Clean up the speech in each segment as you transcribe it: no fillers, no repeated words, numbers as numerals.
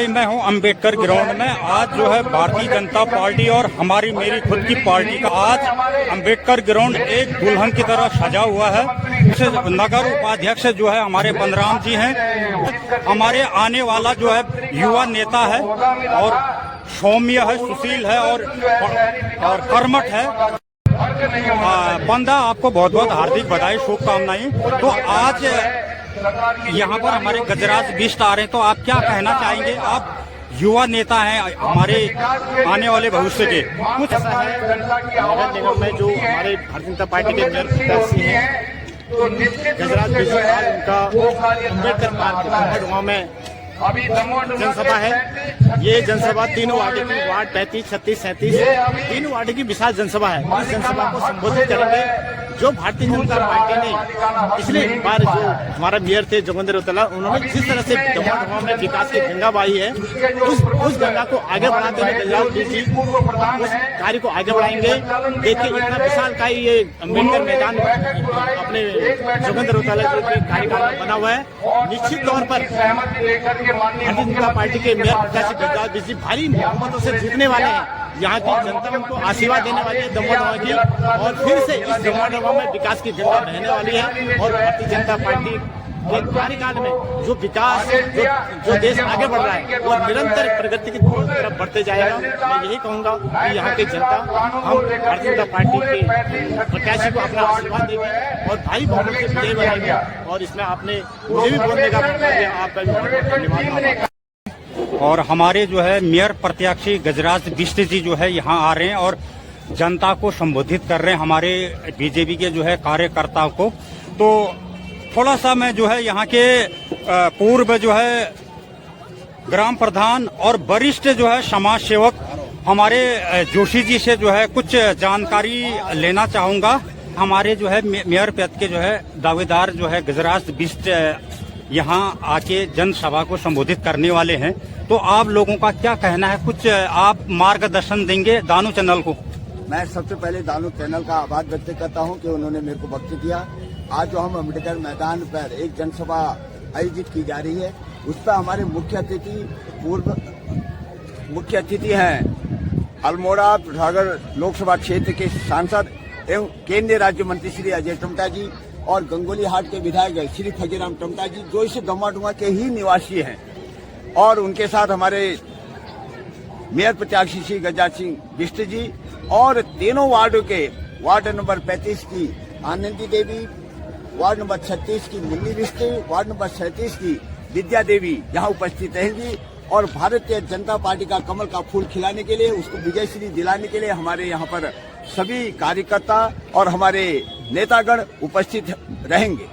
भाई मैं हूं अंबेडकर ग्राउंड में। आज जो है भारतीय जनता पार्टी और हमारी मेरी खुद की पार्टी का आज अंबेडकर ग्राउंड एक दुल्हन की तरह सजा हुआ है। नगर उपाध्यक्ष जो है हमारे बलराम जी हैं। हमारे आने वाला जो है युवा नेता है और सौम्य है, सुशील है और कर्मठ है। बंदा आपको बहुत बहुत हार्दिक बधाई, शुभकामनाएं। तो आज यहाँ पर हमारे गजराज बिष्ट आ रहे हैं, तो आप क्या कहना चाहेंगे? आप युवा नेता हैं, हमारे आने वाले भविष्य के। कुछ ऐसा है नगर निगम में जो हमारे भारतीय जनता पार्टी के मेयर प्रत्याशी हैं गजराज बिष्ट, आज उनका अम्बेडकर पार्क गाँव में जनसभा है। ये जनसभा तीनों वार्ड की, वार्ड 35, 36, 37 तीनों वार्ड की विशाल जनसभा है। इस जनसभा को संबोधित करेंगे। जो भारतीय जनता पार्टी ने पिछले बार जो हमारा मेयर थे जोगिंदर रौतेला, उन्होंने जिस तरह से दमोह में विकास की गंगा बहाई है, उस गंगा को आगे बढ़ाते हुए गजराज बिष्ट जी उस कार्य को आगे बढ़ाएंगे। देखिए इतना विशाल का ये अम्बेडकर मैदान अपने जोगिंदर रौतेला जी के कार्यकाल में बना हुआ है। निश्चित तौर पर भारतीय जनता पार्टी के मेयर प्रत्याशी गजराज बिष्ट जी भारी बहुमतों से जीतने वाले हैं। यहाँ की जनता उनको आशीर्वाद देने वाली है दमोह की, और फिर से इस दमोह में विकास की गंगा बहने वाली है। और भारतीय जनता पार्टी के कार्यकाल में जो विकास, जो देश आगे बढ़ रहा है, वो निरंतर प्रगति की तरफ बढ़ते जाएगा। मैं यही कहूँगा कि यहाँ की जनता हम भारतीय जनता पार्टी के प्रत्याशी को अपना आशीर्वाद देगी और भारी बहुमत से विजयी बनाएंगे। और इसमें आपने मुझे भी बोलने का मौका दिया, आपका भी बहुत बहुत धन्यवाद। और हमारे जो है मेयर प्रत्याशी गजराज बिष्ट जी जो है यहाँ आ रहे हैं और जनता को संबोधित कर रहे हैं, हमारे बीजेपी के जो है कार्यकर्ताओं को। तो थोड़ा सा मैं जो है यहाँ के पूर्व जो है ग्राम प्रधान और वरिष्ठ जो है समाज सेवक हमारे जोशी जी से जो है कुछ जानकारी लेना चाहूंगा। हमारे जो है मेयर पद के जो है दावेदार जो है गजराज बिष्ट यहाँ आके जनसभा को संबोधित करने वाले हैं। तो आप लोगों का क्या कहना है? कुछ आप मार्गदर्शन देंगे दानू चैनल को? मैं सबसे पहले दानू चैनल का आभार व्यक्त करता हूं कि उन्होंने मेरे को वक्त दिया। आज जो हम अम्बेडकर मैदान पर एक जनसभा आयोजित की जा रही है, उस पर हमारे पूर्व मुख्य अतिथि हैं अल्मोड़ा पिथौरागढ़ लोकसभा क्षेत्र के सांसद एवं केंद्रीय राज्य मंत्री श्री अजय टमटा जी और गंगोली हाट के विधायक श्री फजीराम टमटा जी, जो इस दमोह के ही निवासी हैं। और उनके साथ हमारे मेयर प्रत्याशी श्री गजराज सिंह बिष्ट जी और तीनों वार्डों के वार्ड नंबर 35 की आनंदी देवी, वार्ड नंबर 36 की मुन्नी बिष्ट, वार्ड नंबर 37 की विद्या देवी यहाँ उपस्थित रहेंगी। और भारतीय जनता पार्टी का कमल का फूल खिलाने के लिए, उसको विजयश्री दिलाने के लिए हमारे यहाँ पर सभी कार्यकर्ता और हमारे नेतागण उपस्थित रहेंगे।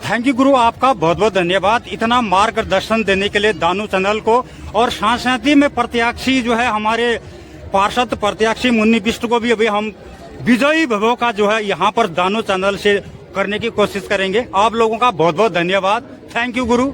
थैंक यू गुरु, आपका बहुत बहुत धन्यवाद इतना मार्गदर्शन देने के लिए दानू चैनल को। और साथ ही में प्रत्याशी जो है हमारे पार्षद प्रत्याशी मुन्नी बिष्ट को भी अभी हम विजयी भव का जो है यहाँ पर दानू चैनल से करने की कोशिश करेंगे। आप लोगों का बहुत बहुत धन्यवाद। थैंक यू गुरु।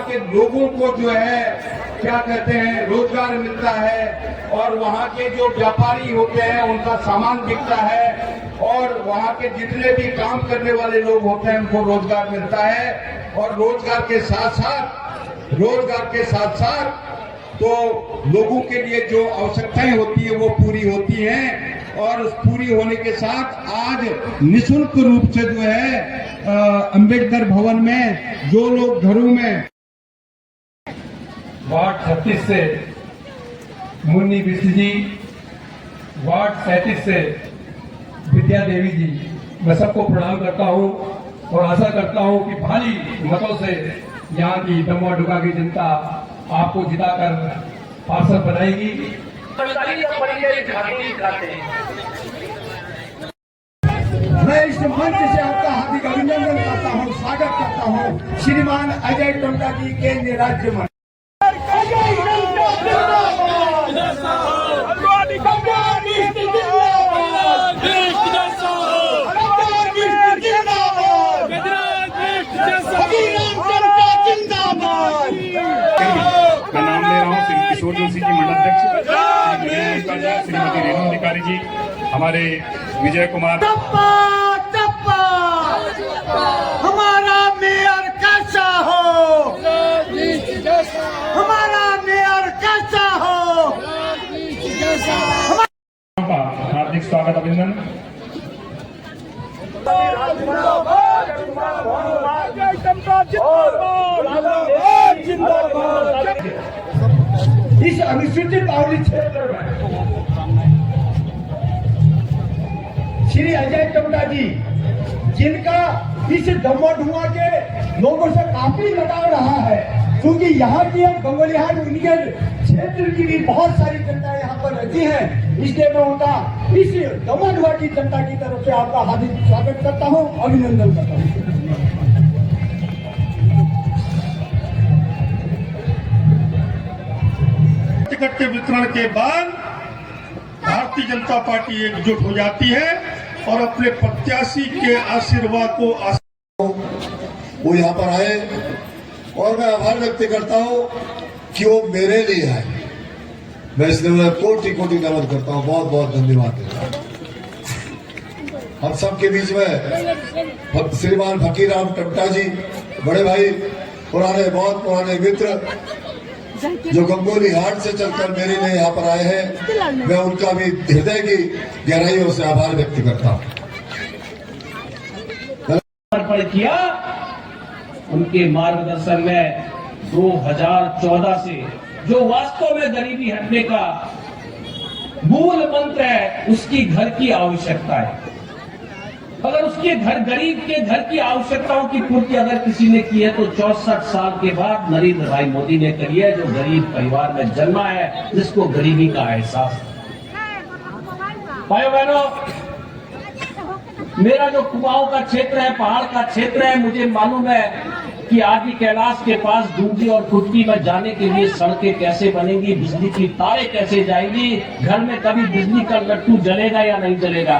के लोगों को जो है क्या कहते हैं रोजगार मिलता है और वहाँ के जो व्यापारी होते हैं उनका सामान बिकता है और वहाँ के जितने भी काम करने वाले लोग होते हैं उनको रोजगार मिलता है और रोजगार के साथ साथ तो लोगों के लिए जो आवश्यकताएं होती है वो पूरी होती हैं और उस पूरी होने के साथ आज निःशुल्क रूप से जो है अंबेडकर भवन में जो लोग घरों में वार्ड 36 से मुन्नी बिस्ती जी, वार्ड 37 से विद्या देवी जी, मैं सबको प्रणाम करता हूं और आशा करता हूं कि भारी मतों से यहाँ की दमोह डुगा की जनता आपको जिताकर पार्षद बनाएगी। मैं इस मंच से आपका हार्दिक अभिनंदन करता हूँ, स्वागत करता हूँ श्रीमान अजय टोटा जी केंद्रीय राज्य मंत्री। का नाम ले रहा हूँ श्री किशोर जोशी जी मंडलाध्यक्ष, श्रीमती रेणु अधिकारी जी, हमारे विजय कुमार। हमारा मेयर कैसा हो, हमारा मेयर कैसा हो, का हार्दिक स्वागत अभिनंदन। इस अनुसूचित बाहुली क्षेत्र में श्री अजय टोटा जी, जिनका इस दमोह डुगा के लोगों से काफी लगाव रहा है, क्योंकि यहाँ की गंगोलीहाट उनके क्षेत्र की भी बहुत सारी जनता यहाँ पर रहती है, इसलिए मैं उनका इस दमोह डुगा की जनता की तरफ से आपका हार्दिक स्वागत करता हूँ, अभिनंदन करता हूँ। टिकट के वितरण के बाद भारतीय जनता पार्टी एकजुट हो जाती है और अपने प्रत्याशी के आशीर्वाद को वो यहाँ पर आए और मैं आभार व्यक्त करता हूँ कि वो मेरे लिए आए। मैं इसलिए उन्हें कोटि कोटि नमन करता हूँ, बहुत बहुत धन्यवाद देता हूँ। हम सबके बीच में श्रीमान फकीराम टोटा जी, बड़े भाई, बहुत पुराने मित्र, जो गंगोलीहाट से चलकर मेरे लिए यहाँ पर आए हैं, मैं उनका भी हृदय की गहराइयों से आभार व्यक्त करता हूँ। किया उनके मार्गदर्शन में 2014 से जो वास्तव में गरीबी हटने का मूल मंत्र है, उसकी घर की आवश्यकता है। अगर उसके घर, गरीब के घर की आवश्यकताओं की पूर्ति अगर किसी ने की है तो 64 साल के बाद नरेंद्र भाई मोदी ने करी है, जो गरीब परिवार में जन्मा है, जिसको गरीबी का एहसास है। भाइयों बहनों, मेरा जो कुमाऊं का क्षेत्र है, पहाड़ का क्षेत्र है, मुझे मालूम है कि आदि कैलाश के पास डूंगी और कुटकी में जाने के लिए सड़कें कैसे बनेंगी, बिजली की तारें कैसे जाएंगी, घर में कभी बिजली का लट्टू जलेगा या नहीं जलेगा।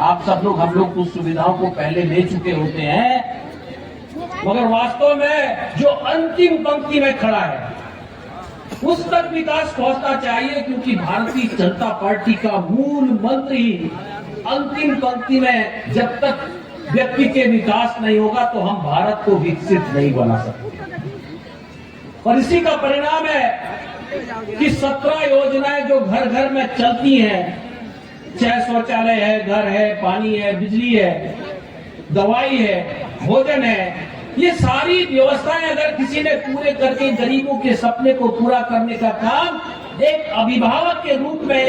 आप सब लोग, हम लोग उस सुविधाओं को पहले ले चुके होते हैं, मगर वास्तव में जो अंतिम पंक्ति में खड़ा है उस तक विकास पहुंचना चाहिए, क्योंकि भारतीय जनता पार्टी का मूल मंत्र ही अंतिम पंक्ति में जब तक व्यक्ति के विकास नहीं होगा तो हम भारत को विकसित नहीं बना सकते। और इसी का परिणाम है कि 17 योजनाएं जो घर घर में चलती हैं, चाहे शौचालय है, घर है, पानी है, बिजली है, दवाई है, भोजन है, ये सारी व्यवस्थाएं अगर किसी ने पूरे करके गरीबों के सपने को पूरा करने का काम एक अभिभावक के रूप में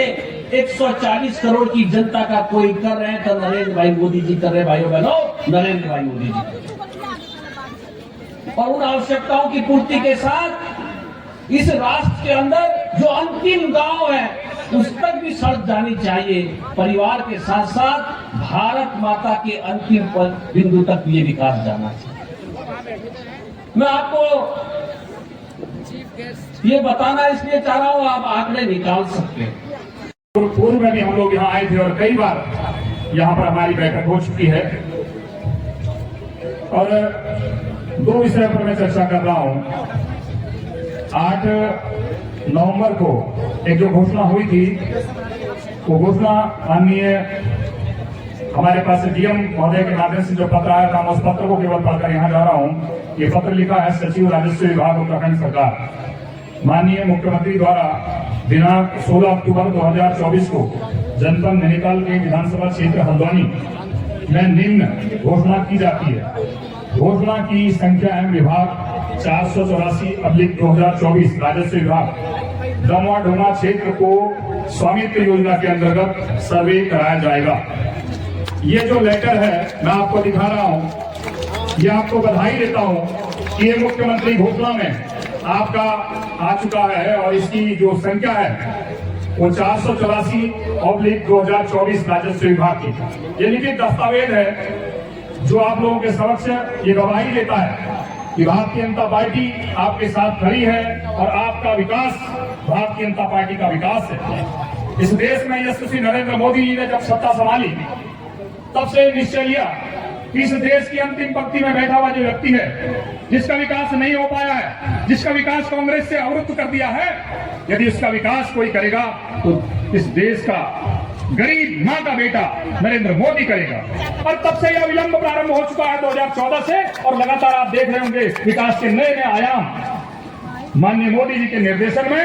140 करोड़ की जनता का कोई कर रहे हैं तो नरेंद्र भाई मोदी जी कर रहे हैं। भाइयों बहनों, नरेंद्र भाई मोदी जी। और उन आवश्यकताओं की पूर्ति के साथ इस राष्ट्र के अंदर जो अंतिम गांव है उस तक भी सड़क जानी चाहिए। परिवार के साथ साथ भारत माता के अंतिम बिंदु तक ये विकास जाना चाहिए। मैं आपको ये बताना इसलिए चाह रहा हूं, आप आंकड़े निकाल सकते हैं। पूर्व में भी हम लोग यहाँ आए थे और कई बार यहाँ पर हमारी बैठक हो चुकी है और 2 विषय पर मैं चर्चा कर रहा हूँ। 8 नवंबर को एक जो घोषणा हुई थी, वो घोषणा माननीय हमारे पास डीएम महोदय के माध्यम से जो पत्र आया था, मैं उस पत्र को केवल पढ़कर यहाँ जा रहा हूँ। ये पत्र लिखा है सचिव राजस्व विभाग उत्तराखंड सरकार। माननीय मुख्यमंत्री द्वारा दिनांक 16 अक्टूबर 2024 को जनपद नैनीताल के विधानसभा क्षेत्र हल्द्वानी में निम्न घोषणा की जाती है। घोषणा की संख्या एवं विभाग 484/2024 राजस्व विभाग दमोह ढोंगा क्षेत्र को स्वामित्व योजना के अंतर्गत सर्वे कराया जाएगा। ये जो लेटर है मैं आपको दिखा रहा हूं, ये आपको बधाई देता हूं कि ये मुख्यमंत्री घोषणा में आपका आ चुका है और इसकी जो संख्या है वो 484/2024 राजस्व विभाग की। ये लिखित दस्तावेज है जो आप लोगों के समक्ष ये गवाही देता है कि भारतीय जनता पार्टी आपके साथ खड़ी है और आपका विकास भारतीय जनता पार्टी का विकास है। इस देश में यशस्वी नरेंद्र मोदी जी ने जब सत्ता संभाली तब से निश्चय लिया कि इस देश की अंतिम पंक्ति में बैठा हुआ जो व्यक्ति है, जिसका विकास नहीं हो पाया है, जिसका विकास कांग्रेस से अवरुद्ध कर दिया है, यदि उसका विकास कोई करेगा तो इस देश का गरीब मां का बेटा नरेंद्र मोदी करेगा। और तब से यह विलंब प्रारंभ हो चुका है 2014 से, और लगातार आप देख रहे होंगे विकास के नए नए आयाम माननीय मोदी जी के निर्देशन में